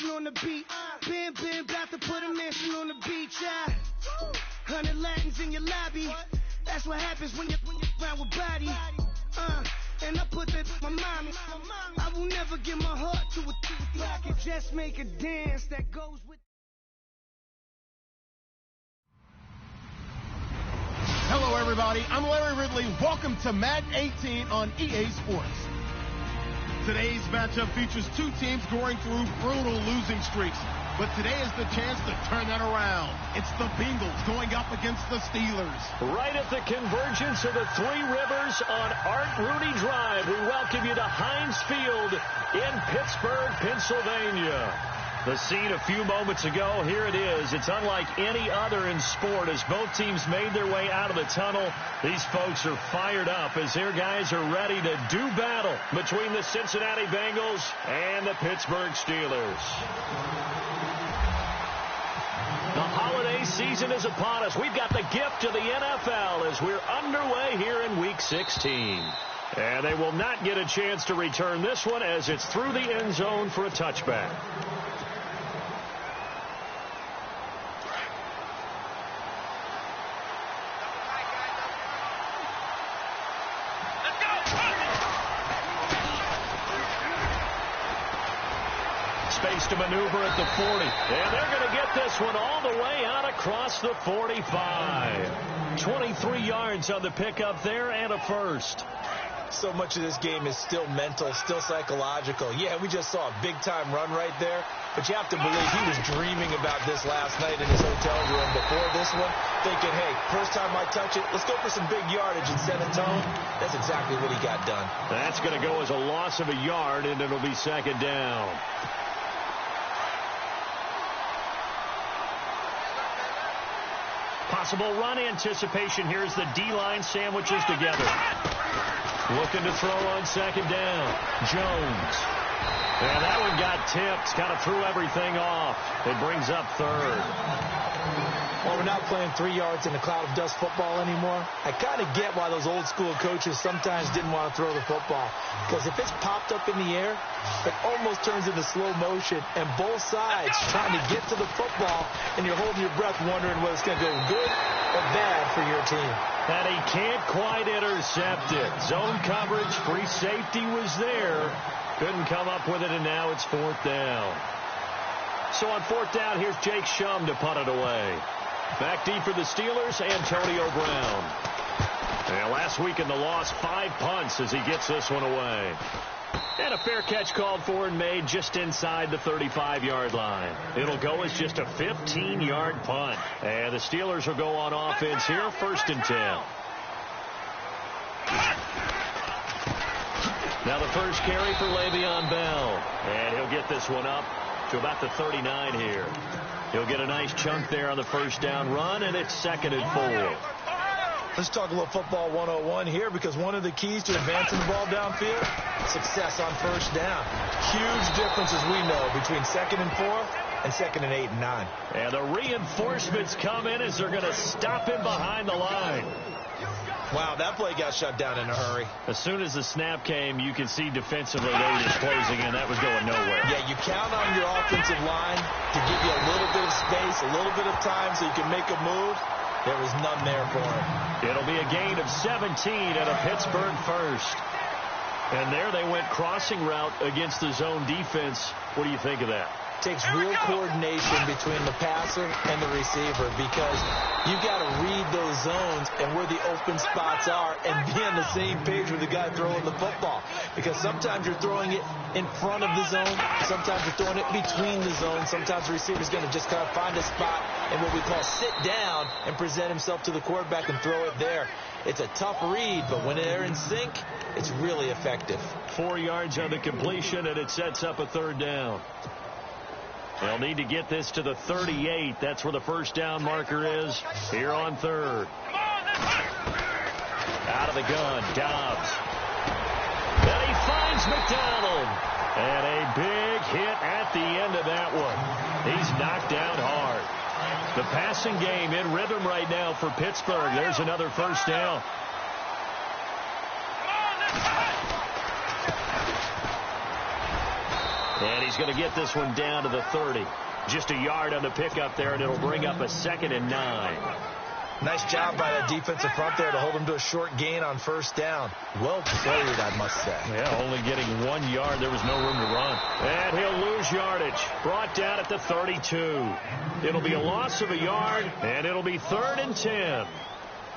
dancing on the beat. Bam, about to put a mansion on the beach. 100 Latins in your lobby. That's what happens when you're around with body. And I put that my mommy. I will never give my heart to a I can just make a dance that goes with. Hello, everybody. I'm Larry Ridley. Welcome to Madden 18 on EA Sports. Today's matchup features two teams going through brutal losing streaks. But today is the chance to turn that around. It's the Bengals going up against the Steelers. Right at the convergence of the Three Rivers on Art Rooney Drive, we welcome you to Heinz Field in Pittsburgh, Pennsylvania. The scene a few moments ago, here it is. It's unlike any other in sport as both teams made their way out of the tunnel. These folks are fired up as their guys are ready to do battle between the Cincinnati Bengals and the Pittsburgh Steelers. The holiday season is upon us. We've got the gift of the NFL as we're underway here in Week 16. And they will not get a chance to return this one as it's through the end zone for a touchback. Space to maneuver at the 40. And they're going to get this one all the way out across the 45. 23 yards on the pickup there and a first. So much of this game is still mental, still psychological. Yeah, we just saw a big-time run right there, but you have to believe he was dreaming about this last night in his hotel room before this one, thinking, hey, first time I touch it, let's go for some big yardage and set a tone. That's exactly what he got done. That's going to go as a loss of a yard, and it'll be second down. Possible run anticipation. Here's the D-line sandwiches together. Looking to throw on second down. Jones. And that one got tipped. Kind of threw everything off. It brings up third. Well, we're not playing 3 yards in a cloud of dust football anymore. I kind of get why those old school coaches sometimes didn't want to throw the football. Because if it's popped up in the air, it almost turns into slow motion. And both sides trying to get to the football, and you're holding your breath wondering whether it's going to go good or bad for your team. And he can't quite intercept it. Zone coverage, free safety was there. Couldn't come up with it, and now it's fourth down. So on fourth down, here's Jake Shum to punt it away. Back deep for the Steelers, Antonio Brown. And last week in the loss, 5 punts as he gets this one away. And a fair catch called for and made just inside the 35-yard line. It'll go as just a 15-yard punt. And the Steelers will go on offense here, 1st and 10. Now the first carry for Le'Veon Bell. And he'll get this one up to about the 39 here. He'll get a nice chunk there on the first down run, and it's 2nd and 4. Let's talk a little football 101 here, because one of the keys to advancing the ball downfield, success on first down. Huge difference, as we know, between 2nd and 4 and 2nd and 8 and 9. And the reinforcements come in as they're going to stop him behind the line. Wow, that play got shut down in a hurry. As soon as the snap came, you could see defensively they were just closing in. That was going nowhere. Yeah, you count on your offensive line to give you a little bit of space, a little bit of time so you can make a move. There was none there for him. It'll be a gain of 17 and a Pittsburgh first. And there they went crossing route against the zone defense. What do you think of that? Takes real coordination between the passer and the receiver, because you've got to read those zones and where the open spots are and be on the same page with the guy throwing the football. Because sometimes you're throwing it in front of the zone. Sometimes you're throwing it between the zones. Sometimes the receiver's going to just kind of find a spot and what we call sit down and present himself to the quarterback and throw it there. It's a tough read, but when they're in sync, it's really effective. 4 yards on the completion, and it sets up a 3rd down. They'll need to get this to the 38. That's where the first down marker is here on 3rd. Out of the gun, Dobbs. Then he finds McDonald. And a big hit at the end of that one. He's knocked down hard. The passing game in rhythm right now for Pittsburgh. There's another first down. And he's going to get this one down to the 30. Just a yard on the pickup there, and it'll bring up a 2nd and 9. Nice job by that defensive front there to hold him to a short gain on first down. Well played, I must say. Yeah, only getting 1 yard. There was no room to run. And he'll lose yardage. Brought down at the 32. It'll be a loss of a yard, and it'll be 3rd and 10.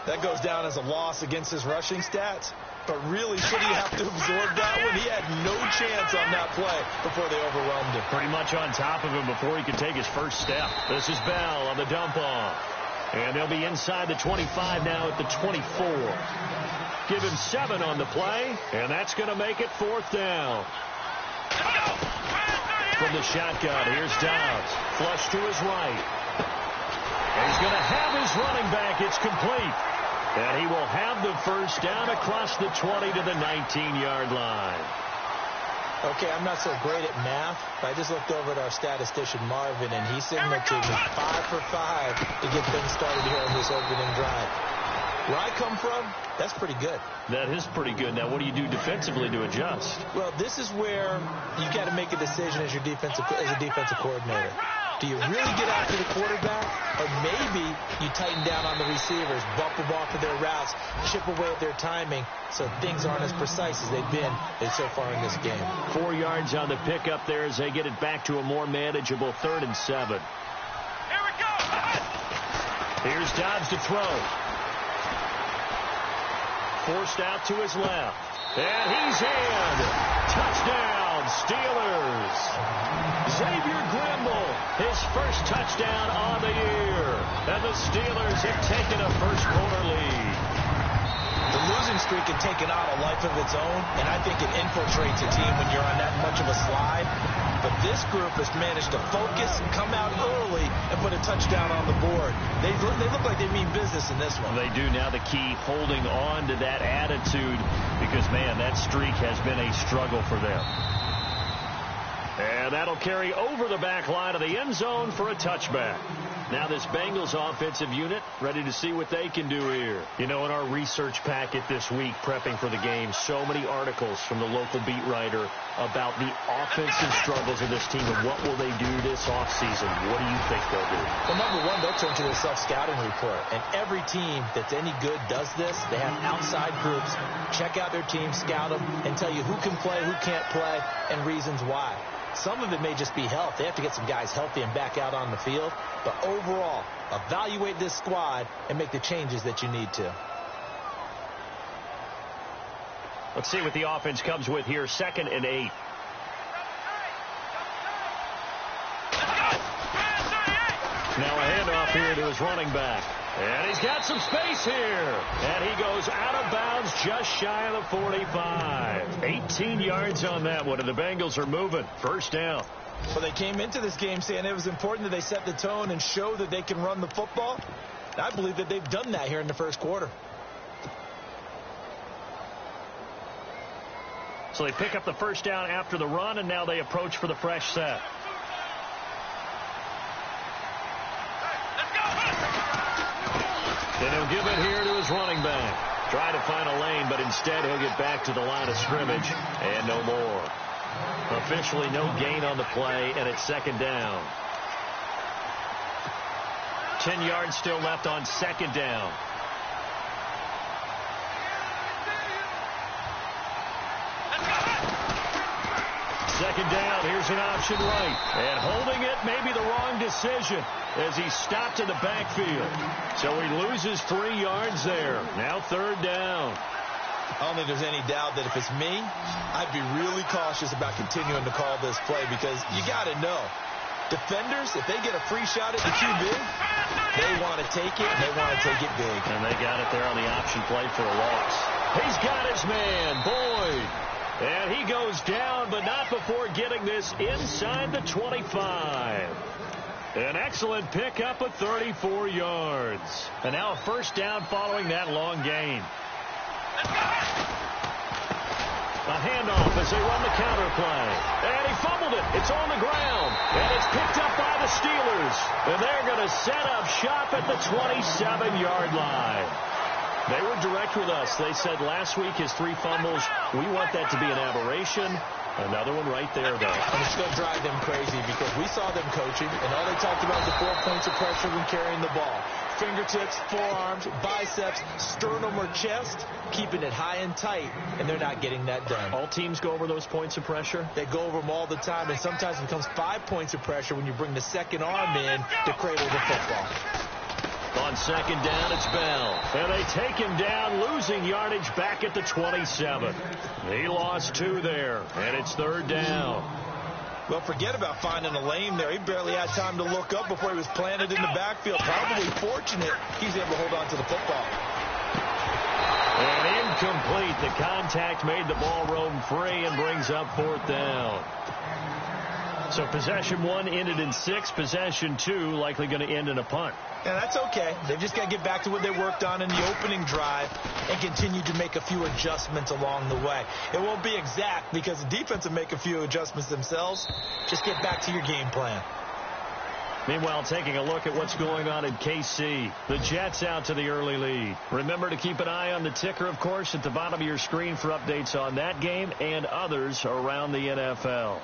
That goes down as a loss against his rushing stats. But really, should he have to absorb that one? He had no chance on that play before they overwhelmed him. Pretty much on top of him before he could take his first step. This is Bell on the dump off. And they'll be inside the 25 now at the 24. Give him 7 on the play, and that's going to make it 4th down. From the shotgun, here's Dobbs. Flush to his right. And he's going to have his running back. It's complete. And he will have the first down across the 20 to the 19-yard line. Okay, I'm not so great at math, but I just looked over at our statistician, Marvin, and he signaled to me 5 for 5 to get things started here on this opening drive. Where I come from, that's pretty good. That is pretty good. Now, what do you do defensively to adjust? Well, this is where you've got to make a decision as a defensive coordinator. Do you really get after the quarterback, or maybe you tighten down on the receivers, bump them off of their routes, chip away at their timing, so things aren't as precise as they've been so far in this game. 4 yards on the pickup there as they get it back to a more manageable 3rd and 7. Here we go. Here's Dobbs to throw. Forced out to his left. And he's in. Touchdown, Steelers. Xavier Grimble, his first touchdown on the year. And the Steelers have taken a first-quarter lead. The losing streak had taken on a life of its own, and I think it infiltrates a team when you're on that much of a slide. But this group has managed to focus, come out early, and put a touchdown on the board. They look like they mean business in this one. They do. Now the key, holding on to that attitude, because, man, that streak has been a struggle for them. And that'll carry over the back line of the end zone for a touchback. Now this Bengals offensive unit ready to see what they can do here. You know, in our research packet this week, prepping for the game, so many articles from the local beat writer about the offensive struggles of this team and what will they do this offseason. What do you think they'll do? Well, number one, they'll turn to their self-scouting report. And every team that's any good does this. They have outside groups, check out their team, scout them, and tell you who can play, who can't play, and reasons why. Some of it may just be health. They have to get some guys healthy and back out on the field. But overall, evaluate this squad and make the changes that you need to. Let's see what the offense comes with here. 2nd and 8. Now a handoff here to his running back. And he's got some space here. And he goes out of bounds just shy of the 45. 18 yards on that one, and the Bengals are moving. First down. Well, they came into this game saying it was important that they set the tone and show that they can run the football. And I believe that they've done that here in the first quarter. So they pick up the first down after the run, and now they approach for the fresh set. And he'll give it here to his running back. Try to find a lane, but instead he'll get back to the line of scrimmage, and no more. Officially no gain on the play, and it's 2nd down. 10 yards still left on 2nd down. Second down, here's an option right. And holding it may be the wrong decision as he stopped in the backfield. So he loses 3 yards there. Now 3rd down. I don't think there's any doubt that if it's me, I'd be really cautious about continuing to call this play because you got to know. Defenders, if they get a free shot at the QB, they want to take it, and they want to take it big. And they got it there on the option play for a loss. He's got his man, Boyd. And he goes down, but not before getting this inside the 25. An excellent pickup of 34 yards. And now a first down following that long gain. A handoff as they run the counter play. And he fumbled it. It's on the ground. And it's picked up by the Steelers. And they're going to set up shop at the 27-yard line. They were direct with us. They said last week his 3 fumbles, we want that to be an aberration. Another one right there, though. And it's going to drive them crazy because we saw them coaching, and all they talked about was the 4 points of pressure when carrying the ball. Fingertips, forearms, biceps, sternum or chest, keeping it high and tight, and they're not getting that done. All teams go over those points of pressure? They go over them all the time, and sometimes it becomes 5 points of pressure when you bring the second arm in to cradle the football. On second down, it's Bell. And they take him down, losing yardage back at the 27. He lost 2 there, and it's third down. Well, forget about finding a lane there. He barely had time to look up before he was planted in the backfield. Probably fortunate he's able to hold on to the football. And incomplete. The contact made the ball roam free and brings up fourth down. So possession 1 ended in 6. Possession 2 likely going to end in a punt. Yeah, that's okay. They've just got to get back to what they worked on in the opening drive and continue to make a few adjustments along the way. It won't be exact because the defense will make a few adjustments themselves. Just get back to your game plan. Meanwhile, taking a look at what's going on in KC. The Jets out to the early lead. Remember to keep an eye on the ticker, of course, at the bottom of your screen for updates on that game and others around the NFL.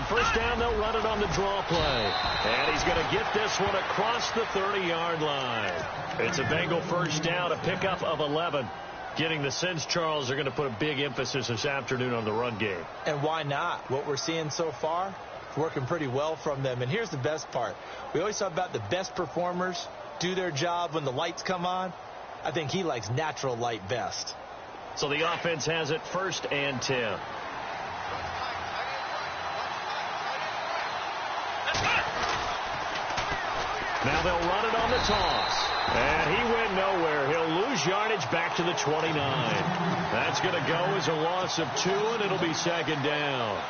First down, they'll run it on the draw play. And he's going to get this one across the 30-yard line. It's a Bengal first down, a pickup of 11. Getting the sense Charles are going to put a big emphasis this afternoon on the run game. And why not? What we're seeing so far, working pretty well from them. And here's the best part. We always talk about the best performers do their job when the lights come on. I think he likes natural light best. So the offense has it 1st and 10. Now they'll run it on the toss. And he went nowhere. He'll lose yardage back to the 29. That's going to go as a loss of 2, and it'll be second down.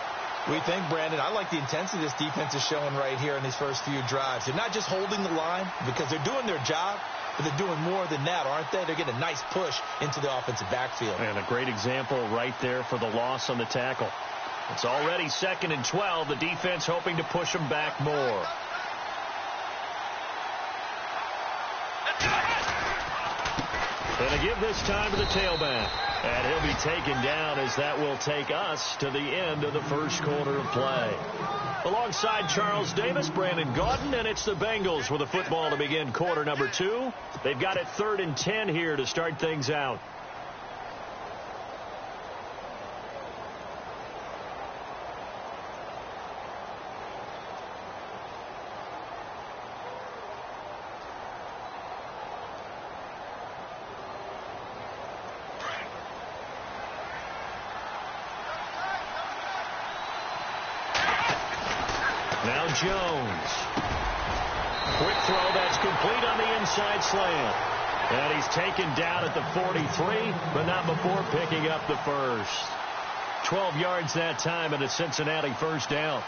We think, Brandon, I like the intensity this defense is showing right here in these first few drives. They're not just holding the line because they're doing their job, but they're doing more than that, aren't they? They're getting a nice push into the offensive backfield. And a great example right there for the loss on the tackle. It's already 2nd and 12. The defense hoping to push them back more. And to give this time to the tailback. And he'll be taken down as that will take us to the end of the first quarter of play. Alongside Charles Davis, Brandon Gaudin, and it's the Bengals with the football to begin quarter number 2. They've got it 3rd and 10 here to start things out. Now Jones. Quick throw that's complete on the inside slant. And he's taken down at the 43, but not before picking up the first. 12 yards that time and a Cincinnati first down.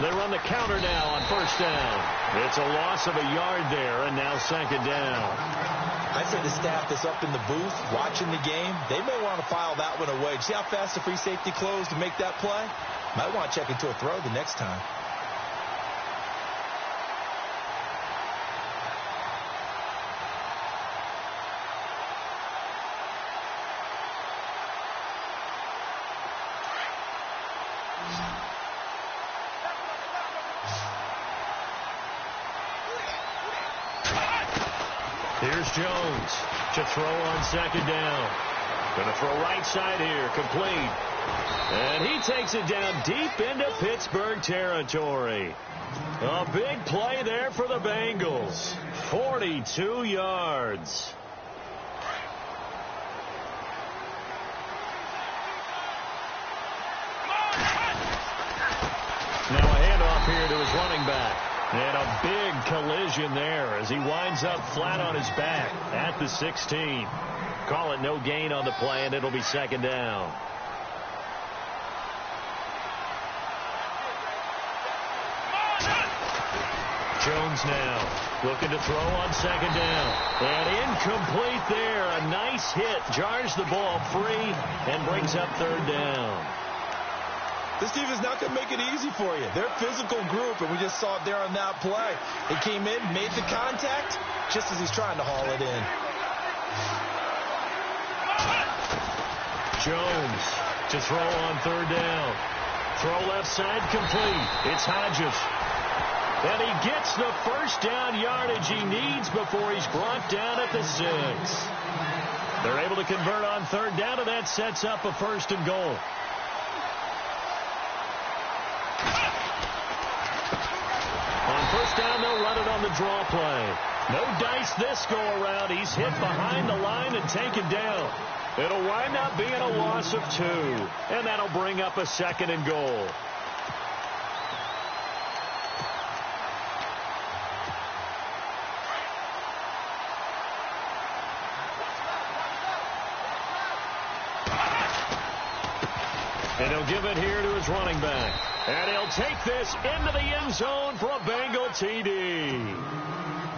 They run the counter now on first down. It's a loss of a yard there, and now second down. I say the staff that's up in the booth watching the game, they may want to file that one away. See how fast the free safety closed to make that play? Might want to check into a throw the next time. Here's Jones to throw on second down. Going to throw right side here, complete. And he takes it down deep into Pittsburgh territory. A big play there for the Bengals. 42 yards. Now a handoff here to his running back. And a big collision there as he winds up flat on his back at the 16. Call it no gain on the play, and it'll be second down. Jones now looking to throw on second down. And incomplete there. A nice hit. Jars the ball free and brings up third down. This defense not going to make it easy for you. They're a physical group, and we just saw it there on that play. He came in, made the contact, just as he's trying to haul it in. Jones to throw on third down. Throw left side complete. It's Hodges. And he gets the first down yardage he needs before he's brought down at the 6. They're able to convert on third down, and that sets up a first and goal. On first down, they'll run it on the draw play. No dice this go around. He's hit behind the line and taken down. It'll wind up being a loss of 2, and that'll bring up a second and goal. And he'll give it here to his running back. And he'll take this into the end zone for a Bengal TD.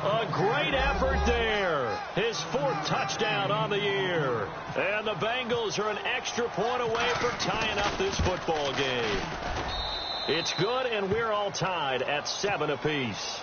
A great effort there. His 4th touchdown on the year. And the Bengals are an extra point away from tying up this football game. It's good, and we're all tied at 7 apiece.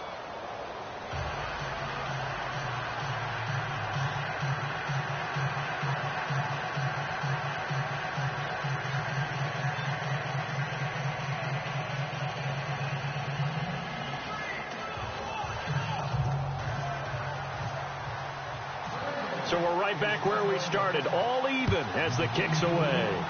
So we're right back where we started, all even as the kick's away.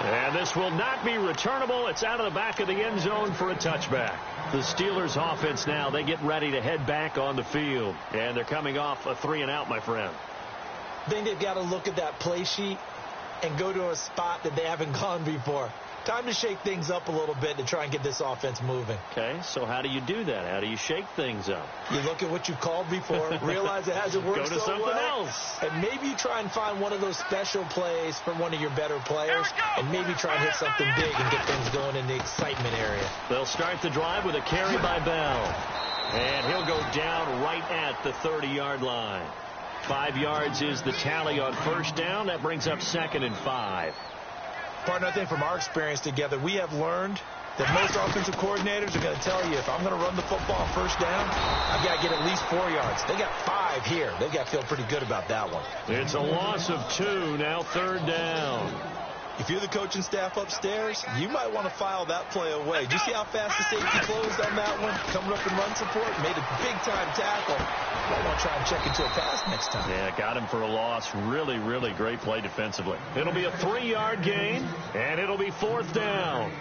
And this will not be returnable. It's out of the back of the end zone for a touchback. The Steelers offense now, they get ready to head back on the field. And they're coming off a 3-and-out, my friend. I think they've got to look at that play sheet and go to a spot that they haven't gone before. Time to shake things up a little bit to try and get this offense moving. Okay, so how do you do that? How do you shake things up? You look at what you've called before, realize it hasn't worked so well. Go to something else. And maybe you try and find one of those special plays from one of your better players, and maybe try and hit something big and get things going in the excitement area. They'll start the drive with a carry by Bell. And he'll go down right at the 30-yard line. 5 yards is the tally on first down. That brings up 2nd and 5. Partner, I think from our experience together, we have learned that most offensive coordinators are going to tell you, if I'm going to run the football first down, I've got to get at least 4 yards. They got 5 here. They've got to feel pretty good about that one. It's a loss of 2, now third down. If you're the coaching staff upstairs, you might want to file that play away. Did you see how fast the safety closed on that one? Coming up in run support, made a big-time tackle. Might want to try and check into a pass next time. Yeah, got him for a loss. Really, really great play defensively. It'll be a 3-yard gain, and it'll be 4th down.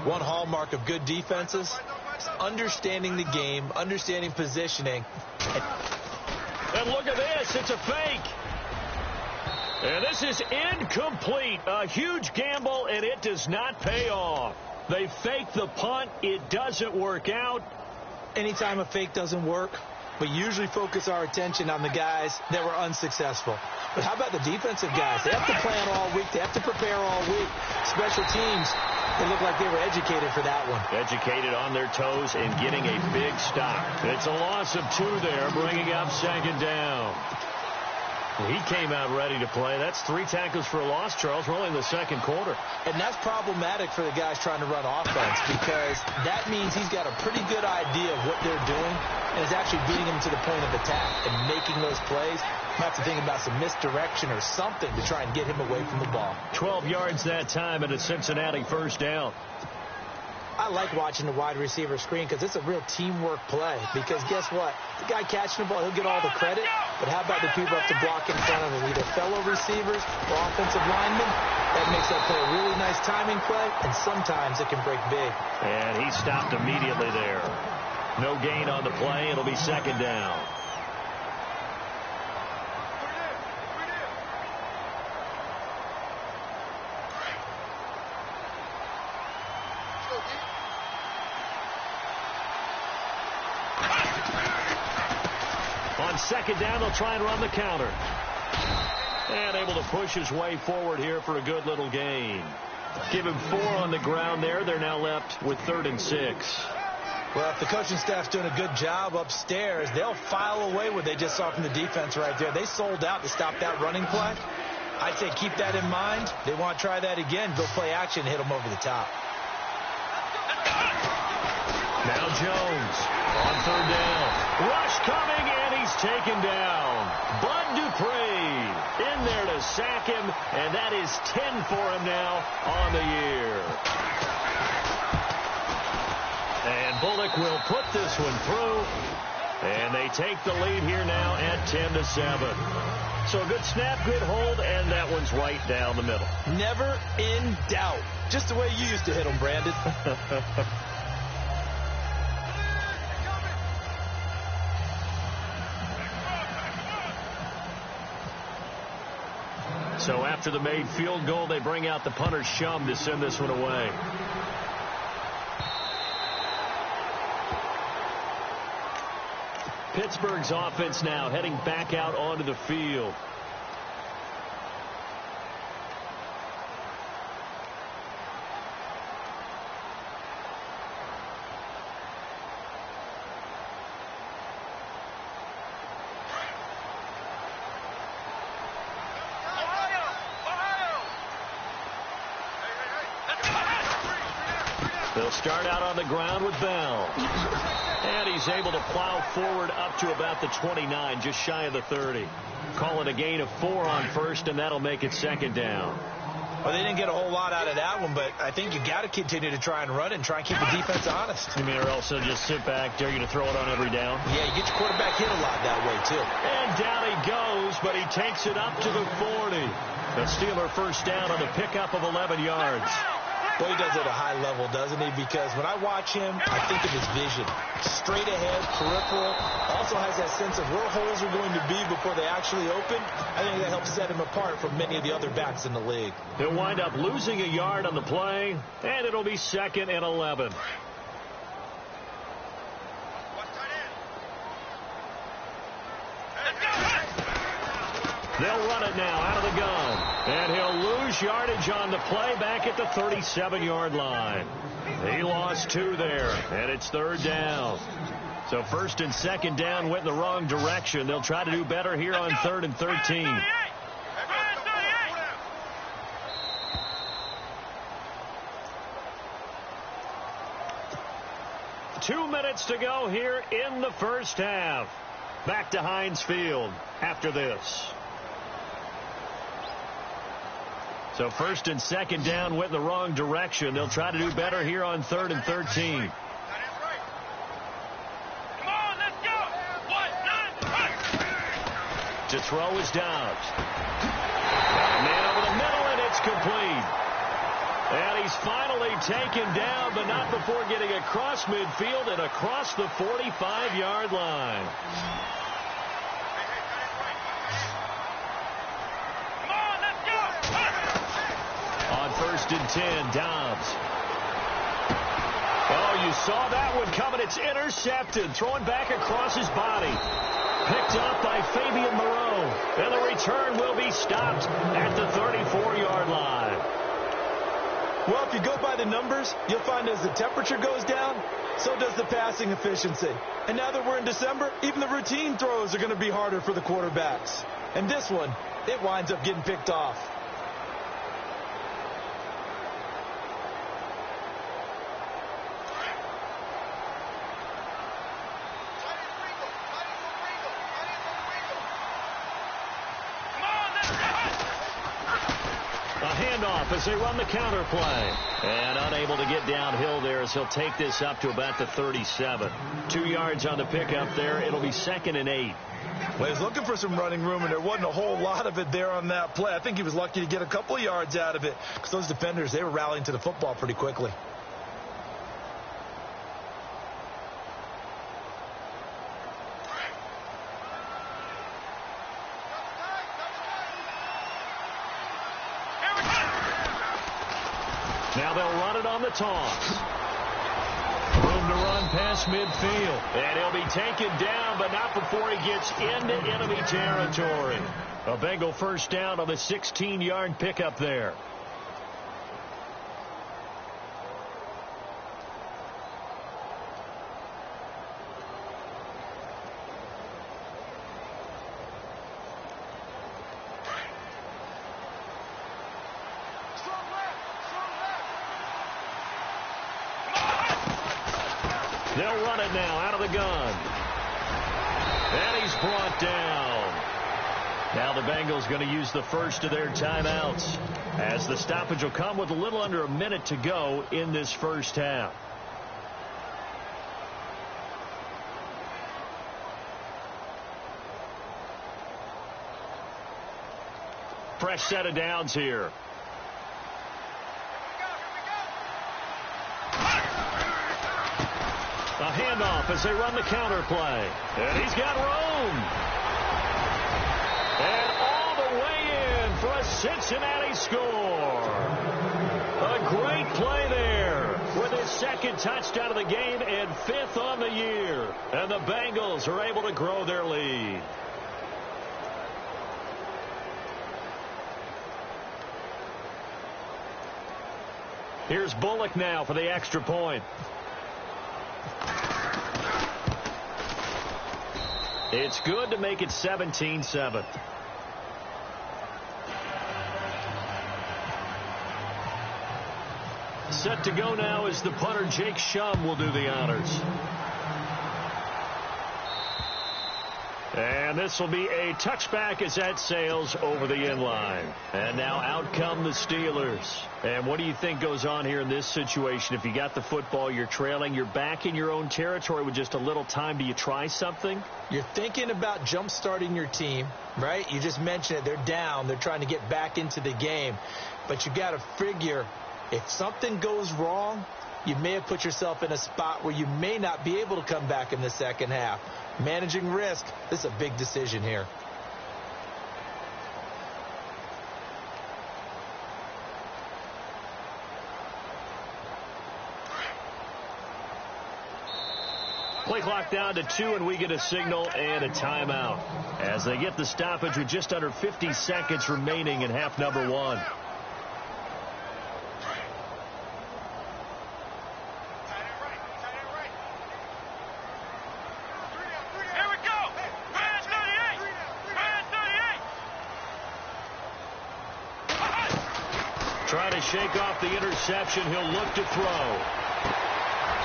One hallmark of good defenses is understanding the game, understanding positioning. And look at this. It's a fake. And this is incomplete. A huge gamble, and it does not pay off. They fake the punt. It doesn't work out. Anytime a fake doesn't work, we usually focus our attention on the guys that were unsuccessful. But how about the defensive guys? They have to plan all week. They have to prepare all week. Special teams, they look like they were educated for that one. Educated on their toes and getting a big stop. It's a loss of 2 there, bringing up 2nd down. He came out ready to play. That's 3 tackles for a loss, Charles. We're only in the 2nd quarter. And that's problematic for the guys trying to run offense, because that means he's got a pretty good idea of what they're doing and is actually beating them to the point of attack and making those plays. Might have to think about some misdirection or something to try and get him away from the ball. 12 yards that time, and a Cincinnati first down. I like watching the wide receiver screen because it's a real teamwork play. Because guess what? The guy catching the ball, he'll get all the credit. But how about the people up to block in front of him? Either fellow receivers or offensive linemen. That makes that play a really nice timing play, and sometimes it can break big. And he stopped immediately there. No gain on the play. It'll be 2nd down. On 2nd down, they'll try and run the counter. And able to push his way forward here for a good little gain. Give him 4 on the ground there. They're now left with 3rd and 6. Well, if the coaching staff's doing a good job upstairs, they'll file away what they just saw from the defense right there. They sold out to stop that running play. I'd say keep that in mind. They want to try that again. Go play action, hit them over the top. Now Jones on 3rd down. Rush coming, and he's taken down. Bud Dupree in there to sack him, and that is 10 for him now on the year. And Bullock will put this one through, and they take the lead here now at 10-7. So a good snap, good hold, and that one's right down the middle. Never in doubt. Just the way you used to hit them, Brandon. So after the made field goal, they bring out the punter Shum to send this one away. Pittsburgh's offense now heading back out onto the field. They'll start out on the ground with Bell. And he's able to plow forward up to about the 29, just shy of the 30. Call it a gain of 4 on first, and that'll make it 2nd down. Well, they didn't get a whole lot out of that one, but I think you got to continue to try and run it and try and keep the defense honest. You mean, or also just sit back, dare you to throw it on every down? Yeah, you get your quarterback hit a lot that way, too. And down he goes, but he takes it up to the 40. The Steeler first down on a pickup of 11 yards. Well, he does it at a high level, doesn't he? Because when I watch him, I think of his vision. Straight ahead, peripheral. Also has that sense of where holes are going to be before they actually open. I think that helps set him apart from many of the other backs in the league. He'll wind up losing a yard on the play, and it'll be 2nd and 11. They'll run it now out of the gun. And he'll lose yardage on the play back at the 37-yard line. He lost 2 there, and it's 3rd down. So 1st and 2nd down went in the wrong direction. They'll try to do better here on 3rd and 13. Two minutes to go here in the first half. Back to Heinz Field after this. So 1st and 2nd down went in the wrong direction. They'll try to do better here on 3rd and 13. To throw is Dobbs. Man over the middle, and it's complete. And he's finally taken down, but not before getting across midfield and across the 45-yard line. On 1st and 10, Dobbs. Oh, you saw that one coming. It's intercepted. Thrown back across his body. Picked up by Fabian Moreau. And the return will be stopped at the 34-yard line. Well, if you go by the numbers, you'll find as the temperature goes down, so does the passing efficiency. And now that we're in December, even the routine throws are going to be harder for the quarterbacks. And this one, it winds up getting picked off. As they run the counter play. And unable to get downhill there as he'll take this up to about the 37. 2 yards on the pickup there. It'll be 2nd and 8. Well, he's looking for some running room, and there wasn't a whole lot of it there on that play. I think he was lucky to get a couple of yards out of it because those defenders, they were rallying to the football pretty quickly. Now they'll run it on the toss. Room to run past midfield. And he'll be taken down, but not before he gets into enemy territory. A Bengal first down on the 16-yard pickup there. They'll run it now out of the gun. And he's brought down. Now the Bengals going to use the first of their timeouts, as the stoppage will come with a little under a minute to go in this first half. Fresh set of downs here. A handoff as they run the counter play. And he's got room. And all the way in for a Cincinnati score. A great play there with his second touchdown of the game and 5th on the year. And the Bengals are able to grow their lead. Here's Bullock now for the extra point. It's good to make it 17-7. Set to go now as the punter Jake Shum will do the honors. And this will be a touchback as that sails over the inline. And now out come the Steelers. And what do you think goes on here in this situation? If you got the football, you're trailing, you're back in your own territory with just a little time. Do you try something? You're thinking about jump-starting your team, right? You just mentioned it. They're down. They're trying to get back into the game. But you got to figure if something goes wrong, you may have put yourself in a spot where you may not be able to come back in the second half. Managing risk, this is a big decision here. Play clock down to 2, and we get a signal and a timeout as they get the stoppage with just under 50 seconds remaining in half number 1. Trying to shake off the interception. He'll look to throw.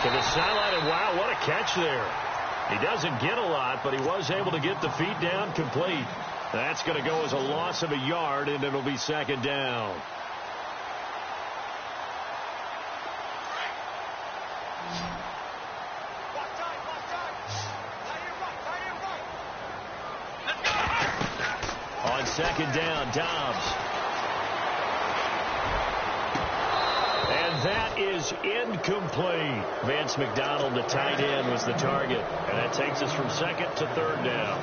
To the sideline, and wow, what a catch there. He doesn't get a lot, but he was able to get the feet down complete. That's going to go as a loss of a yard, and it'll be second down. On second down, Dobbs. And that is incomplete. Vance McDonald, the tight end, was the target. And that takes us from second to third down.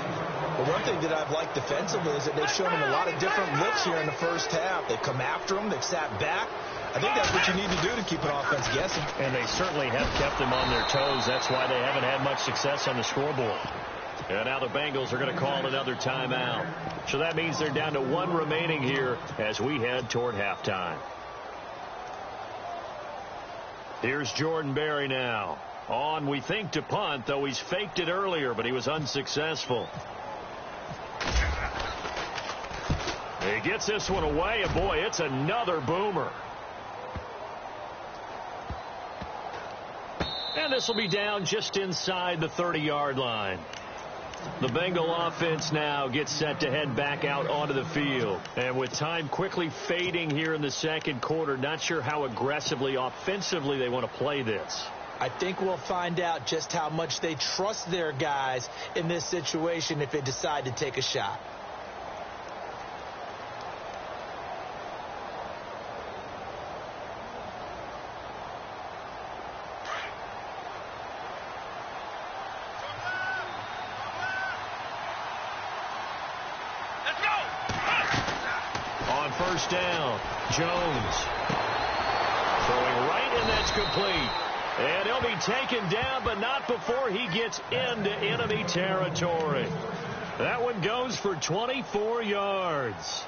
Well, one thing that I've liked defensively is that they've shown him a lot of different looks here in the first half. They've come after him. They've sat back. I think that's what you need to do to keep an offense guessing. And they certainly have kept them on their toes. That's why they haven't had much success on the scoreboard. And now the Bengals are going to call another timeout. So that means they're down to 1 remaining here as we head toward halftime. Here's Jordan Berry now. On, we think, to punt, though he's faked it earlier, but he was unsuccessful. He gets this one away, and boy, it's another boomer. And this will be down just inside the 30-yard line. The Bengal offense now gets set to head back out onto the field. And with time quickly fading here in the second quarter, not sure how aggressively, offensively they want to play this. I think we'll find out just how much they trust their guys in this situation if they decide to take a shot. First down, Jones throwing right, and that's complete. And he'll be taken down, but not before he gets into enemy territory. That one goes for 24 yards.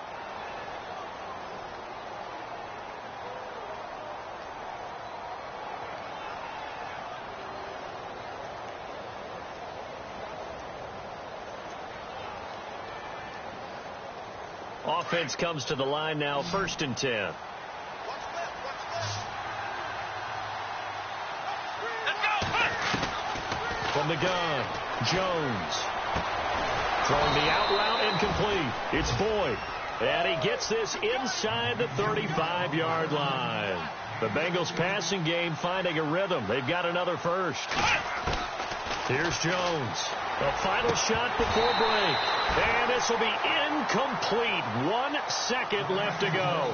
Offense comes to the line now, 1st and 10. From the gun, Jones. Throwing the out route incomplete. It's Boyd. And he gets this inside the 35-yard line. The Bengals passing game finding a rhythm. They've got another first. Here's Jones. The final shot before break. And this will be incomplete. 1 second left to go.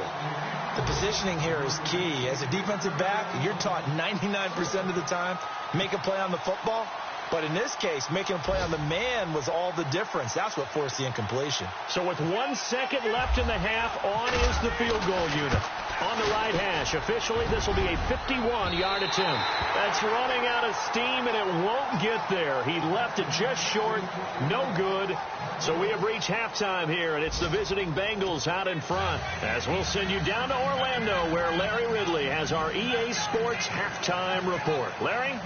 The positioning here is key. As a defensive back, you're taught 99% of the time, make a play on the football. But in this case, making a play on the man was all the difference. That's what forced the incompletion. So with 1 second left in the half, on is the field goal unit. On the right hash, officially, this will be a 51-yard attempt. That's running out of steam, and it won't get there. He left it just short. No good. So we have reached halftime here, and it's the visiting Bengals out in front. As we'll send you down to Orlando, where Larry Ridley has our EA Sports halftime report. Larry?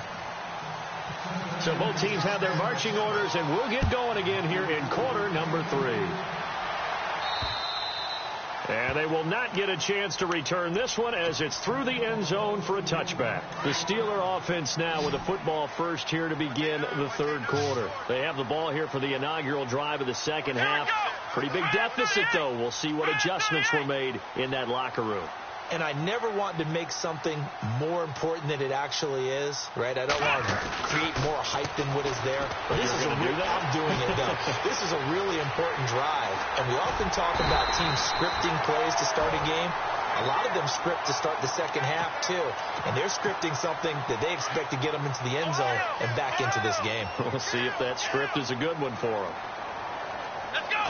So both teams have their marching orders, and we'll get going again here in quarter number 3. And they will not get a chance to return this one as it's through the end zone for a touchback. The Steeler offense now with a football first here to begin the third quarter. They have the ball here for the inaugural drive of the second half. Pretty big deficit, though. We'll see what adjustments were made in that locker room. And I never want to make something more important than it actually is, right? I don't want to create more hype than what is there. But this is I'm doing it, though. This is a really important drive. And we often talk about teams scripting plays to start a game. A lot of them script to start the second half, too. And they're scripting something that they expect to get them into the end zone and back into this game. We'll see if that script is a good one for them. Let's go!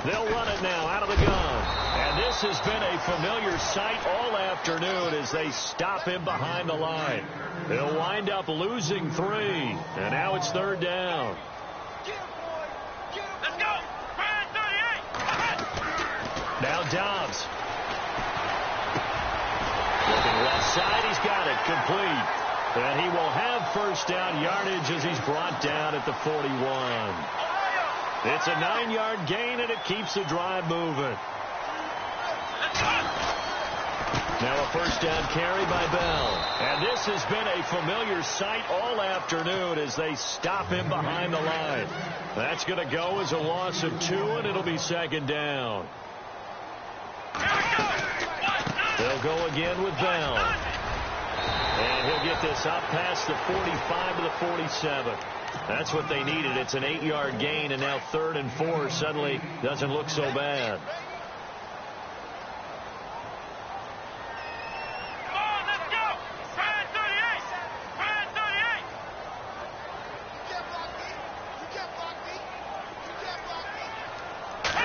They'll run it now out of the gun. And this has been a familiar sight all afternoon as they stop him behind the line. They'll wind up losing 3. And now it's third down. Let's go! Brian 38! Now Dobbs. Looking left side, he's got it complete. And he will have first down yardage as he's brought down at the 41. It's a 9-yard gain, and it keeps the drive moving. Now a first down carry by Bell. And this has been a familiar sight all afternoon as they stop him behind the line. That's going to go as a loss of 2, and it'll be second down. They'll go again with Bell. And he'll get this up past the 45 to the 47. That's what they needed. It's an 8-yard gain, and now 3rd and 4 suddenly doesn't look so bad. Come on, let's go! Brian 38! Brian 38! You can't block me! You can't block me! You can't block me!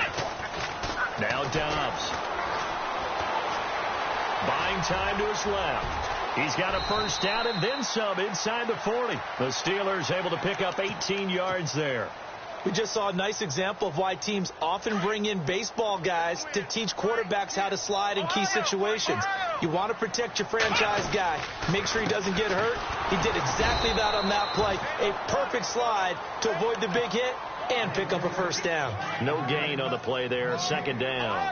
Now Dobbs. Buying time to his left. He's got a first down and then some inside the 40. The Steelers able to pick up 18 yards there. We just saw a nice example of why teams often bring in baseball guys to teach quarterbacks how to slide in key situations. You want to protect your franchise guy. Make sure he doesn't get hurt. He did exactly that on that play. A perfect slide to avoid the big hit and pick up a first down. No gain on the play there. Second down.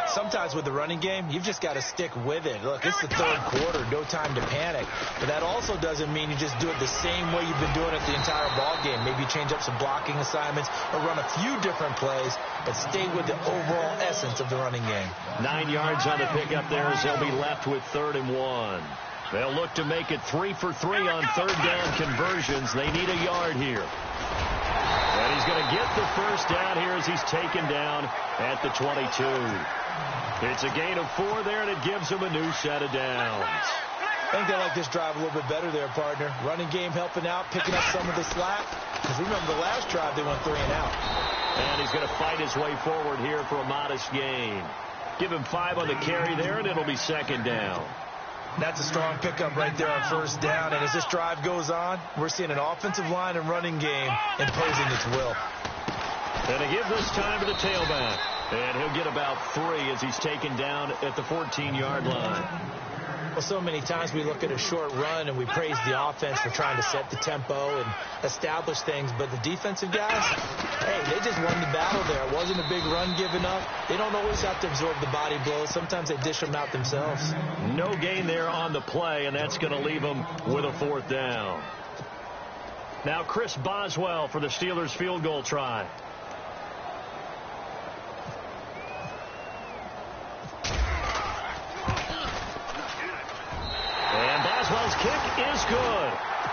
Sometimes with the running game, you've just got to stick with it. Look, it's the third quarter, no time to panic. But that also doesn't mean you just do it the same way you've been doing it the entire ball game. Maybe change up some blocking assignments or run a few different plays, but stay with the overall essence of the running game. 9 yards on the pickup there as they'll be left with 3rd and 1. They'll look to make it 3 for 3 on third down conversions. They need a yard here. And he's going to get the first down here as he's taken down at the 22. It's a gain of 4 there, and it gives him a new set of downs. I think they like this drive a little bit better there, partner. Running game helping out, picking up some of the slack. Because remember the last drive, they went 3 and out. And he's going to fight his way forward here for a modest gain. Give him 5 on the carry there, and it'll be second down. That's a strong pickup right there on first down. And as this drive goes on, we're seeing an offensive line and running game imposing its will. And they give this time to the tailback. And he'll get about 3 as he's taken down at the 14-yard line. Well, so many times we look at a short run and we praise the offense for trying to set the tempo and establish things. But the defensive guys, hey, they just won the battle there. It wasn't a big run given up. They don't always have to absorb the body blows. Sometimes they dish them out themselves. No gain there on the play, and that's going to leave them with a 4th down. Now Chris Boswell for the Steelers field goal try. And Boswell's kick is good.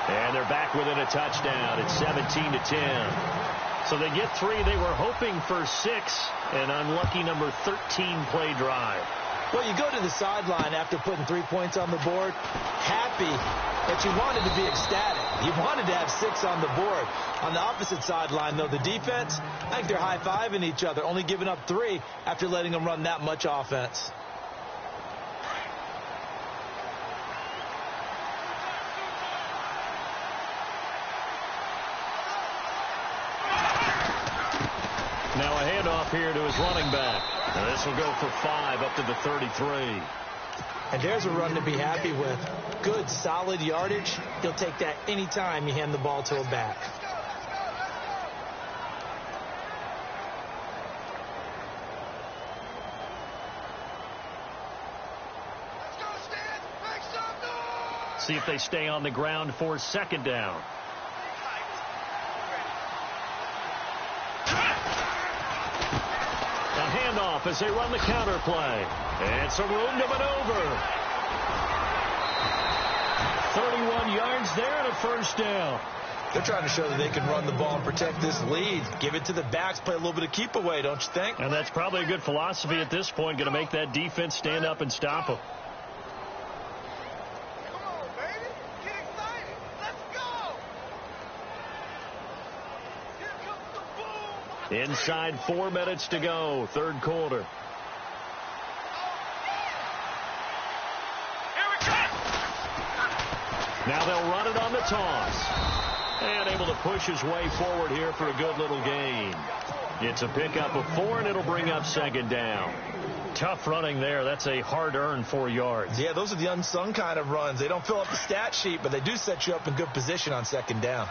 And they're back within a touchdown. It's 17-10. So they get 3. They were hoping for 6. An unlucky number 13 play drive. Well, you go to the sideline after putting 3 points on the board, happy, but you wanted to be ecstatic. You wanted to have 6 on the board. On the opposite sideline, though, the defense, I think they're high-fiving each other, only giving up 3 after letting them run that much offense. Now a handoff here to his running back. And this will go for 5 up to the 33. And there's a run to be happy with. Good, solid yardage. He'll take that any time you hand the ball to a back. See if they stay on the ground for 2nd down. Handoff as they run the counter play. And some room to maneuver. 31 yards there and a 1st down. They're trying to show that they can run the ball and protect this lead. Give it to the backs, play a little bit of keep away, don't you think? And that's probably a good philosophy at this point. Going to make that defense stand up and stop them. Come on, baby. Get excited. Let's go. Here comes the boom. Inside 4 minutes to go, 3rd quarter. Now they'll run it on the toss. And able to push his way forward here for a good little gain. It's a pickup of 4, and it'll bring up 2nd down. Tough running there. That's a hard-earned 4 yards. Yeah, those are the unsung kind of runs. They don't fill up the stat sheet, but they do set you up in good position on 2nd down.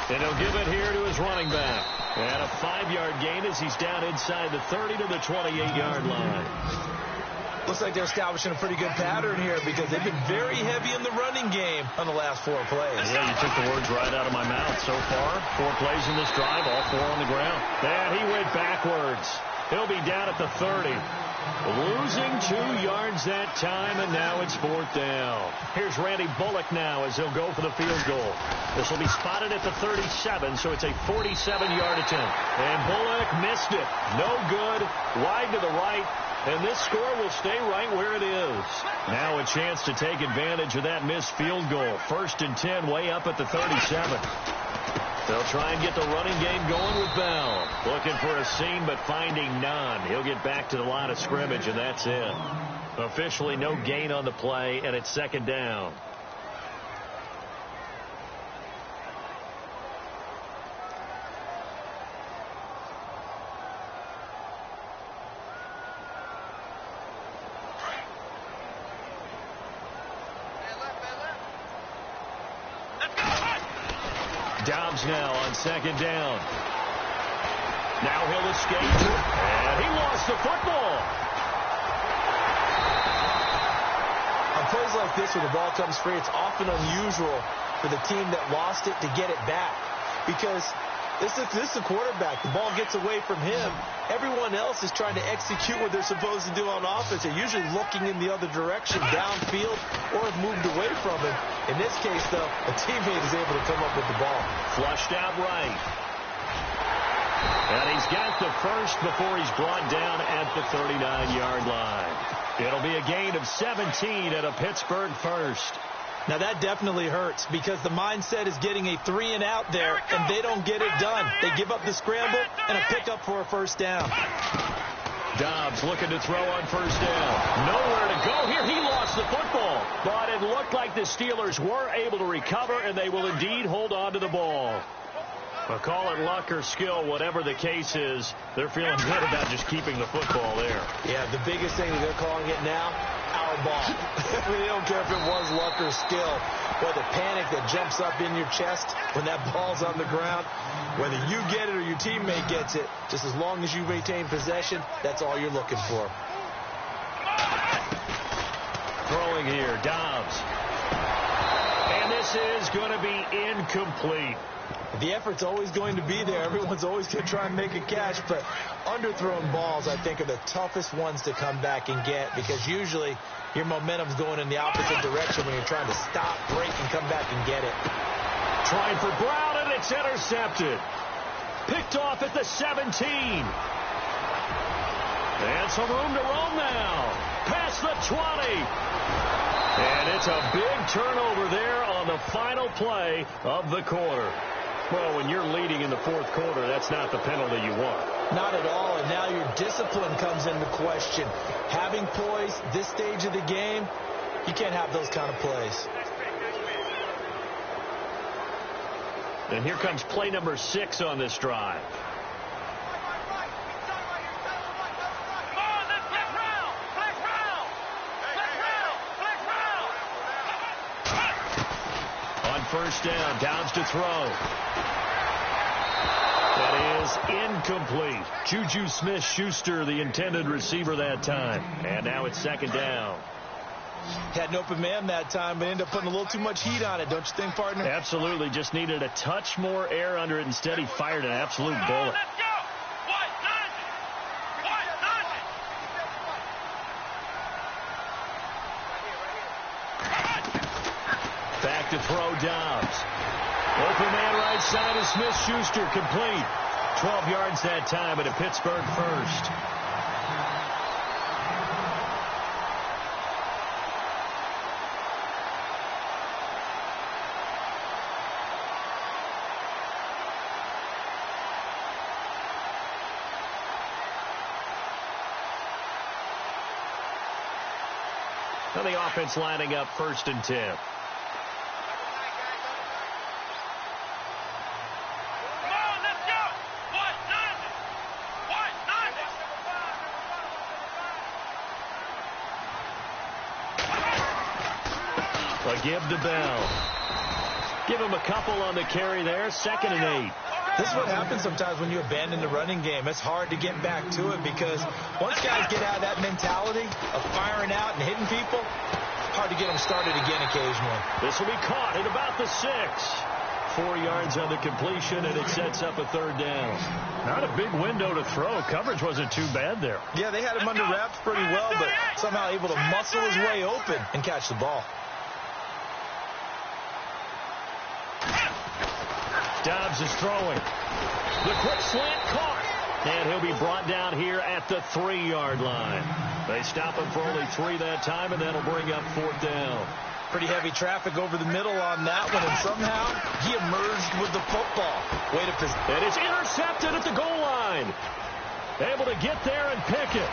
And he'll give it here to his running back. And a 5-yard gain as he's down inside the 30 to the 28-yard line. Looks like they're establishing a pretty good pattern here because they've been very heavy in the running game on the last 4 plays. Yeah, you took the words right out of my mouth. So far, 4 plays in this drive, all 4 on the ground. And he went backwards. He'll be down at the 30. Losing 2 yards that time, and now it's 4th down. Here's Randy Bullock now as he'll go for the field goal. This will be spotted at the 37, so it's a 47-yard attempt. And Bullock missed it. No good. Wide to the right. And this score will stay right where it is. Now a chance to take advantage of that missed field goal. 1st and 10 way up at the 37. They'll try and get the running game going with Bell. Looking for a seam, but finding none. He'll get back to the line of scrimmage, and that's it. Officially no gain on the play, and it's 2nd down. Dobbs now on 2nd down. Now he'll escape. And he lost the football. On plays like this where the ball comes free, it's often unusual for the team that lost it to get it back. Because this is a quarterback. The ball gets away from him. Everyone else is trying to execute what they're supposed to do on offense. They're usually looking in the other direction, downfield, or have moved away from him. In this case, though, a teammate is able to come up with the ball. Flushed out right. And he's got the 1st before he's brought down at the 39-yard line. It'll be a gain of 17 at a Pittsburgh 1st. Now, that definitely hurts because the mindset is getting a 3-and-out there, and they don't get it done. They give up the scramble and a pickup for a 1st down. Dobbs looking to throw on 1st down. Nowhere to go here. He lost the football. But it looked like the Steelers were able to recover, and they will indeed hold on to the ball. But call it luck or skill, whatever the case is, they're feeling good about just keeping the football there. Yeah, the biggest thing that they're calling it now, our ball. I mean, they don't care if it was luck or skill, or the panic that jumps up in your chest when that ball's on the ground. Whether you get it or your teammate gets it, just as long as you retain possession, that's all you're looking for. Throwing here, Dobbs. And this is going to be incomplete. The effort's always going to be there. Everyone's always going to try and make a catch, but underthrown balls, I think, are the toughest ones to come back and get because usually your momentum's going in the opposite direction when you're trying to stop, break, and come back and get it. Trying for Brown, and it's intercepted. Picked off at the 17. And some room to roam now. Past the 20. And it's a big turnover there on the final play of the quarter. Well, when you're leading in the fourth quarter, that's not the penalty you want. Not at all, and now your discipline comes into question. Having poise this stage of the game, you can't have those kind of plays. And here comes play number 6 on this drive. On first down, Downs to throw. That is incomplete. Juju Smith-Schuster, the intended receiver that time. And now it's second down. Had an open man that time, but ended up putting a little too much heat on it, don't you think, partner? Absolutely. Just needed a touch more air under it. Instead, he fired an absolute bullet. Back to throw, Dobbs. Open man right side of Smith-Schuster, complete. 12 yards that time, but a Pittsburgh first. Now the offense lining up first and 10. Give to Bell. Give him a couple on the carry there. 2nd and 8. This is what happens sometimes when you abandon the running game. It's hard to get back to it because once guys get out of that mentality of firing out and hitting people, hard to get them started again occasionally. This will be caught at about the 6. 4 yards on the completion, and it sets up a third down. Not a big window to throw. Coverage wasn't too bad there. Yeah, they had him under wraps pretty well, but somehow able to muscle his way open and catch the ball. Dobbs is throwing. The quick slant caught. And he'll be brought down here at the 3-yard line. They stop him for only 3 that time, and that'll bring up 4th down. Pretty heavy traffic over the middle on that one, and somehow he emerged with the football. Way to position. And it's intercepted at the goal line. Able to get there and pick it.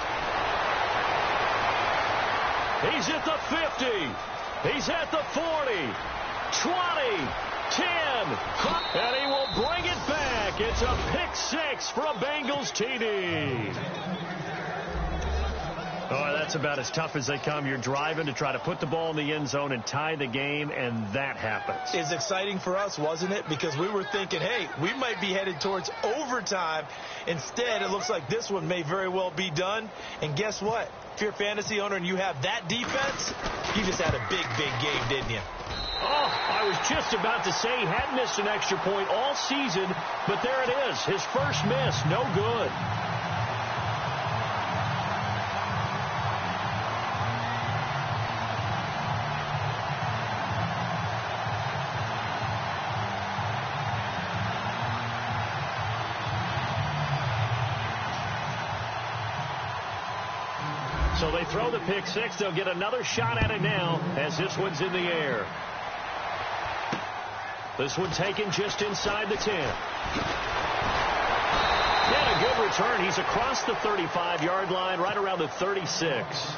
He's at the 50. He's at the 40. 20. 10, and he will bring it back. It's a pick 6 for a Bengals TD. Oh, that's about as tough as they come. You're driving to try to put the ball in the end zone and tie the game, and that happens. It's exciting for us, wasn't it? Because we were thinking, hey, we might be headed towards overtime. Instead, it looks like this one may very well be done. And guess what? If you're a fantasy owner and you have that defense, you just had a big, big game, didn't you? Oh, I was just about to say he hadn't missed an extra point all season, but there it is. His first miss, no good. So they throw the pick 6. They'll get another shot at it now as this one's in the air. This one taken just inside the 10. And a good return. He's across the 35-yard line, right around the 36.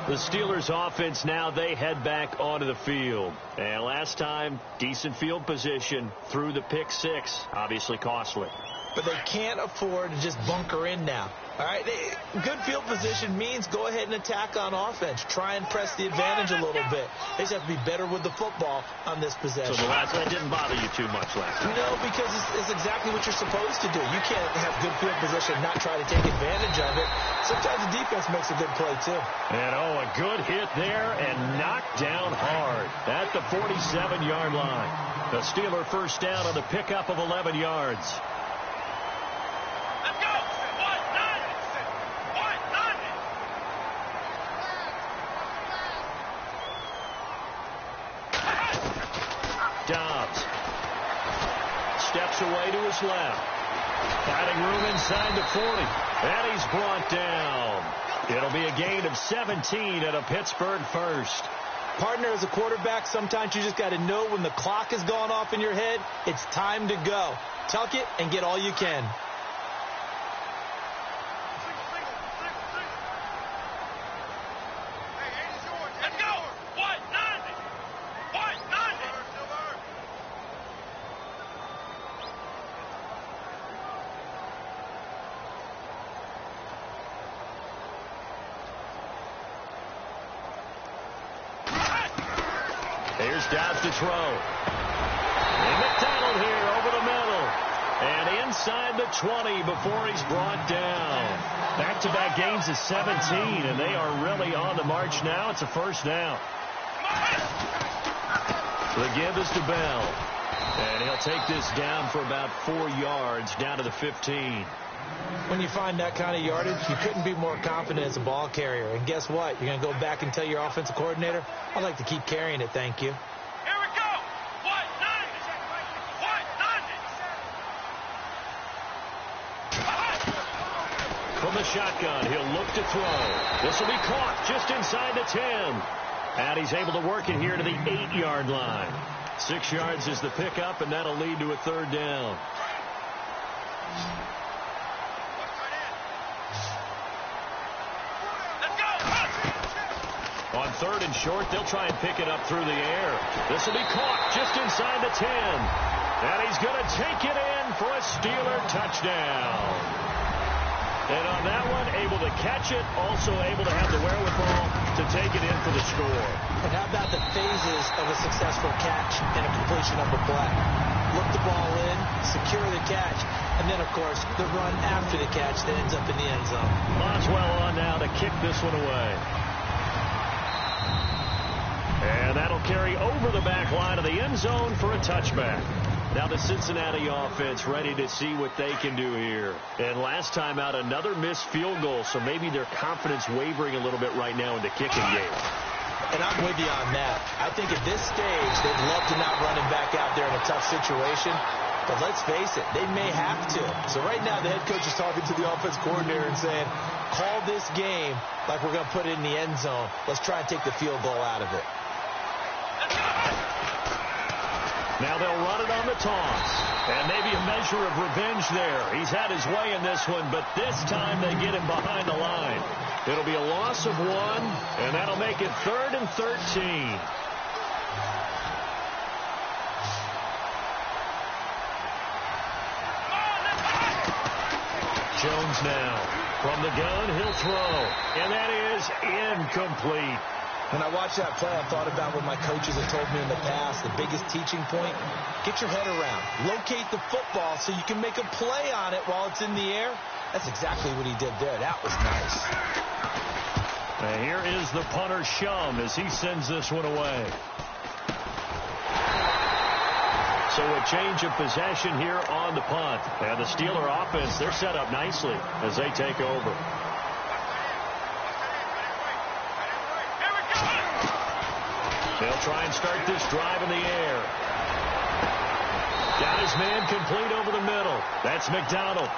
The Steelers offense now, they head back onto the field. And last time, decent field position through the pick 6. Obviously costly. But they can't afford to just bunker in now. All right, good field position means go ahead and attack on offense. Try and press the advantage a little bit. They just have to be better with the football on this possession. So that didn't bother you too much last time? No, because it's exactly what you're supposed to do. You can't have good field position and not try to take advantage of it. Sometimes the defense makes a good play, too. And, a good hit there and knocked down hard at the 47-yard line. The Steeler first down on the pickup of 11 yards. Let's go! Dobbs steps away to his left. Finding room inside the 40. And he's brought down. It'll be a gain of 17 at a Pittsburgh first. Partner, as a quarterback, sometimes you just got to know when the clock has gone off in your head, it's time to go. Tuck it and get all you can. Let's go! What? 90! What? 90! Here's Dobbs to throw. And McDonald here over the middle. And inside the 20 before he's brought down. Back-to-back gains of 17, and they are really on the march now. It's a first down. The give is to Bell. And he'll take this down for about 4 yards, down to the 15. When you find that kind of yardage, you couldn't be more confident as a ball carrier. And guess what? You're going to go back and tell your offensive coordinator, I'd like to keep carrying it, thank you. Here we go! What? 90! What? 90! From the shotgun, he'll look to throw. This will be caught just inside the 10. And he's able to work it here to the 8-yard line. 6 yards is the pickup, and that'll lead to a third down. On third and short, they'll try and pick it up through the air. This will be caught just inside the 10. And he's going to take it in for a Steeler touchdown. And on that one, able to catch it, also able to have the wherewithal to take it in for the score. And how about the phases of a successful catch and a completion of a play? Look the ball in, secure the catch, and then, of course, the run after the catch that ends up in the end zone. Boswell on now to kick this one away. And that'll carry over the back line of the end zone for a touchback. Now the Cincinnati offense ready to see what they can do here. And last time out, another missed field goal, so maybe their confidence wavering a little bit right now in the kicking game. And I'm with you on that. I think at this stage, they'd love to not run him back out there in a tough situation. But let's face it, they may have to. So right now, the head coach is talking to the offense coordinator and saying, call this game like we're going to put it in the end zone. Let's try and take the field goal out of it. Now they'll run it on the toss. And maybe a measure of revenge there. He's had his way in this one, but this time they get him behind the line. It'll be a loss of 1, and that'll make it 3rd and 13. Jones now. From the gun, he'll throw. And that is incomplete. When I watched that play, I thought about what my coaches have told me in the past. The biggest teaching point, get your head around. Locate the football so you can make a play on it while it's in the air. That's exactly what he did there. That was nice. And here is the punter, Shum, as he sends this one away. So a change of possession here on the punt. And the Steeler offense, they're set up nicely as they take over. They'll try and start this drive in the air. Got his man complete over the middle. That's McDonald.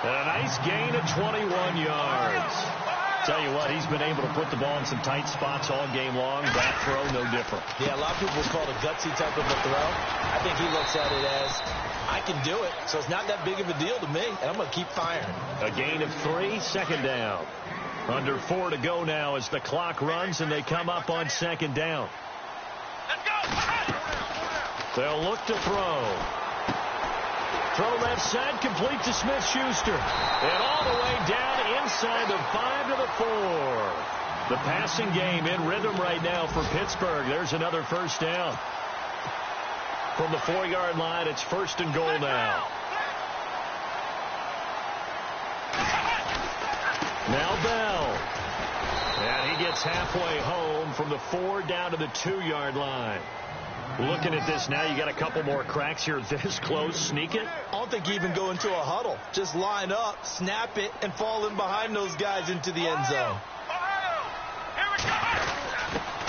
And a nice gain of 21 yards. Tell you what, he's been able to put the ball in some tight spots all game long. That throw, no different. Yeah, a lot of people would call it a gutsy type of a throw. I think he looks at it as, I can do it, so it's not that big of a deal to me, and I'm going to keep firing. A gain of 3, second down. Under 4 to go now as the clock runs, and they come up on second down. Let's go! They'll look to throw. Throw left side, complete to Smith-Schuster. And all the way down inside the 5 to the 4. The passing game in rhythm right now for Pittsburgh. There's another first down. From the 4-yard line, it's 1st and goal now. Now Bell. And he gets halfway home from the 4 down to the 2-yard line. Looking at this now, you got a couple more cracks here this close. Sneak it? I don't think you even go into a huddle. Just line up, snap it, and fall in behind those guys into the end zone.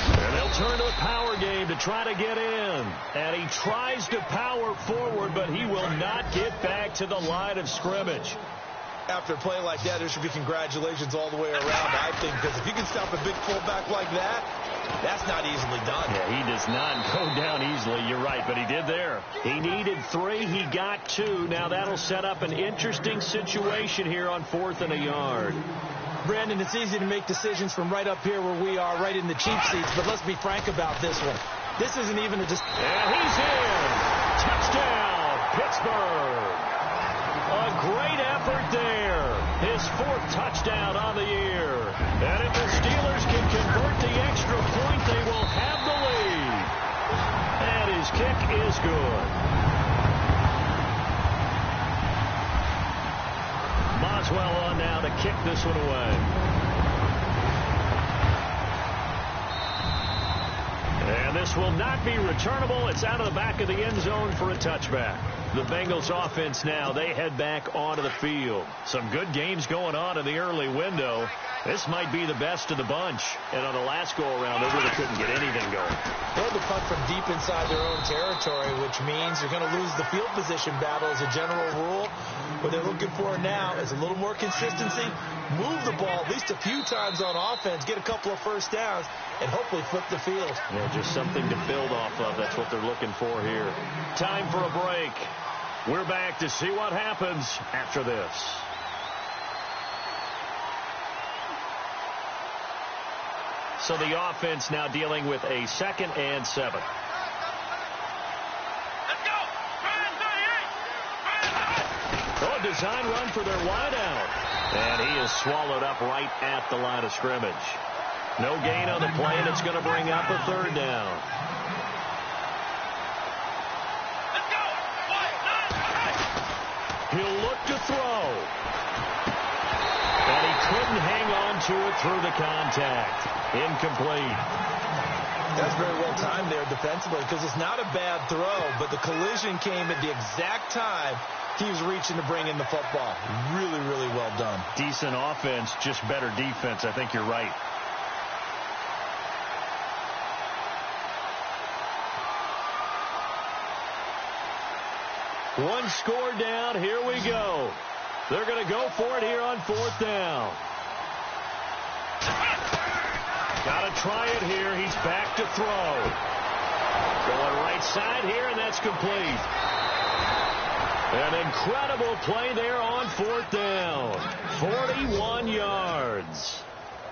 And they'll turn to a power game to try to get in. And he tries to power forward, but he will not get back to the line of scrimmage. After a play like that, there should be congratulations all the way around, I think, because if you can stop a big fullback like that, that's not easily done. Yeah, he does not go down easily. You're right, but he did there. He needed 3. He got 2. Now that'll set up an interesting situation here on 4th and a yard. Brandon, it's easy to make decisions from right up here where we are, right in the cheap seats, but let's be frank about this one. This isn't even a... And he's in! Touchdown, Pittsburgh! A great effort there. His 4th touchdown on the year. And if the Steelers can convert the extra point, they will have the lead. And his kick is good. Boswell on now to kick this one away. And this will not be returnable. It's out of the back of the end zone for a touchback. The Bengals offense now, they head back onto the field. Some good games going on in the early window. This might be the best of the bunch. And on the last go-around, they really couldn't get anything going. They'll be punt from deep inside their own territory, which means you're going to lose the field position battle as a general rule. What they're looking for now is a little more consistency, move the ball at least a few times on offense, get a couple of first downs, and hopefully flip the field. Yeah, just something to build off of. That's what they're looking for here. Time for a break. We're back to see what happens after this. So the offense now dealing with a 2nd and 7. Let's go! Oh, a design run for their wideout. And he is swallowed up right at the line of scrimmage. No gain on the play, and it's going to bring up a 3rd down. Let's go! He'll look to throw. And he couldn't hang on to it through the contact. Incomplete. That's very well timed there defensively because it's not a bad throw, but the collision came at the exact time he was reaching to bring in the football. Really, really well done. Decent offense, just better defense. I think you're right. One score down. Here we go. They're going to go for it here on 4th down. Got to try it here. He's back to throw. Going right side here, and that's complete. An incredible play there on 4th down. 41 yards.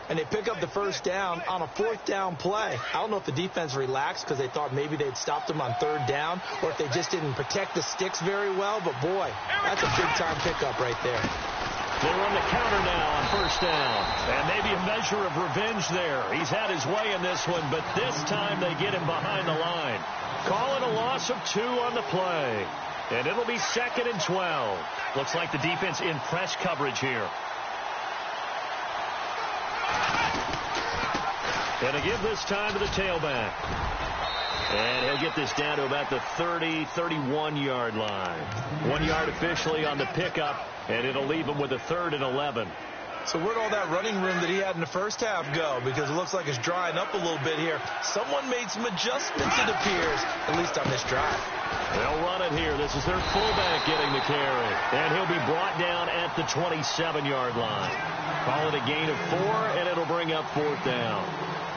And they pick up the first down on a 4th down play. I don't know if the defense relaxed because they thought maybe they'd stopped them on 3rd down or if they just didn't protect the sticks very well. But, boy, that's a big-time pickup right there. They're on the counter now on 1st down. And maybe a measure of revenge there. He's had his way in this one, but this time they get him behind the line. Call it a loss of 2 on the play. And it'll be 2nd and 12. Looks like the defense in press coverage here. Going to give this time to the tailback. And he'll get this down to about the 30, 31-yard line. 1 yard officially on the pickup, and it'll leave him with a 3rd and 11. So where'd all that running room that he had in the first half go? Because it looks like it's drying up a little bit here. Someone made some adjustments, it appears, at least on this drive. They'll run it here. This is their fullback getting the carry. And he'll be brought down at the 27-yard line. Call it a gain of 4, and it'll bring up 4th down.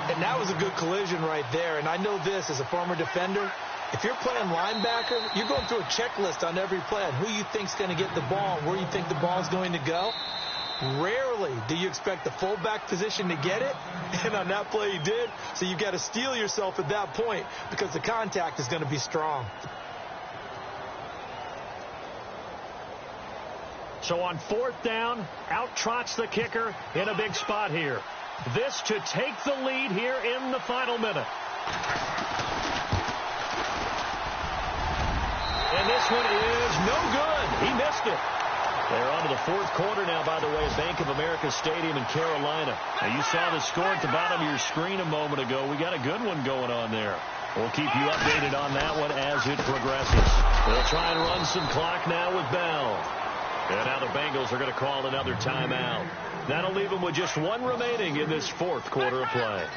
And that was a good collision right there. And I know this as a former defender. If you're playing linebacker, you're going through a checklist on every play on who you think's going to get the ball and where you think the ball's going to go. Rarely do you expect the fullback position to get it. And on that play he did. So you've got to steel yourself at that point because the contact is going to be strong. So on 4th down, out trots the kicker in a big spot here. This to take the lead here in the final minute. And this one is no good. He missed it. They're on to the 4th quarter now, by the way, at Bank of America Stadium in Carolina. Now, you saw the score at the bottom of your screen a moment ago. We got a good one going on there. We'll keep you updated on that one as it progresses. They'll try and run some clock now with Bell. And now the Bengals are going to call another timeout. That'll leave them with just one remaining in this 4th quarter of play.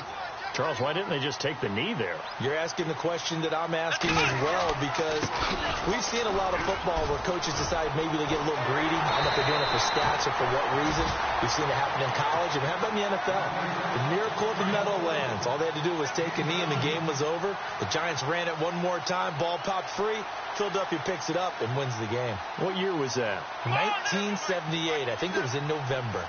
Charles, why didn't they just take the knee there? You're asking the question that I'm asking as well, because we've seen a lot of football where coaches decide maybe to get a little greedy. I don't know if they're doing it for stats or for what reason. We've seen it happen in college and happen in the NFL. The miracle of the Meadowlands. All they had to do was take a knee and the game was over. The Giants ran it one more time. Ball popped free. Philadelphia picks it up and wins the game. What year was that? 1978. I think it was in November.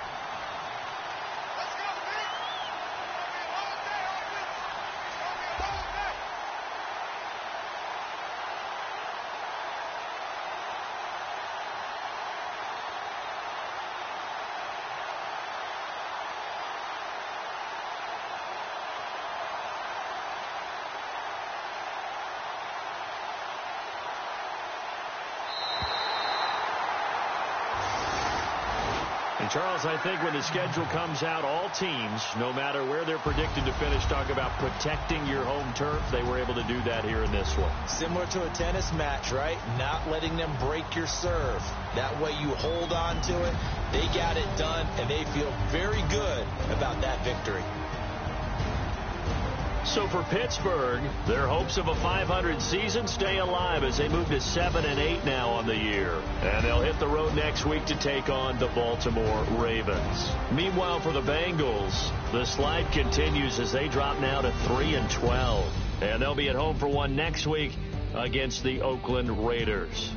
Charles, I think when the schedule comes out, all teams, no matter where they're predicted to finish, talk about protecting your home turf. They were able to do that here in this one. Similar to a tennis match, right? Not letting them break your serve. That way you hold on to it. They got it done, and they feel very good about that victory. So for Pittsburgh, their hopes of a 500 season stay alive as they move to 7-8 now on the year. And they'll hit the road next week to take on the Baltimore Ravens. Meanwhile, for the Bengals, the slide continues as they drop now to 3-12. And they'll be at home for one next week against the Oakland Raiders.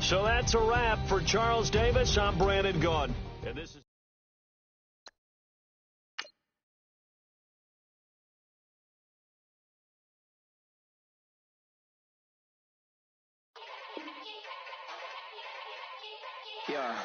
So that's a wrap for Charles Davis. I'm Brandon Gaudin. And this is Yeah.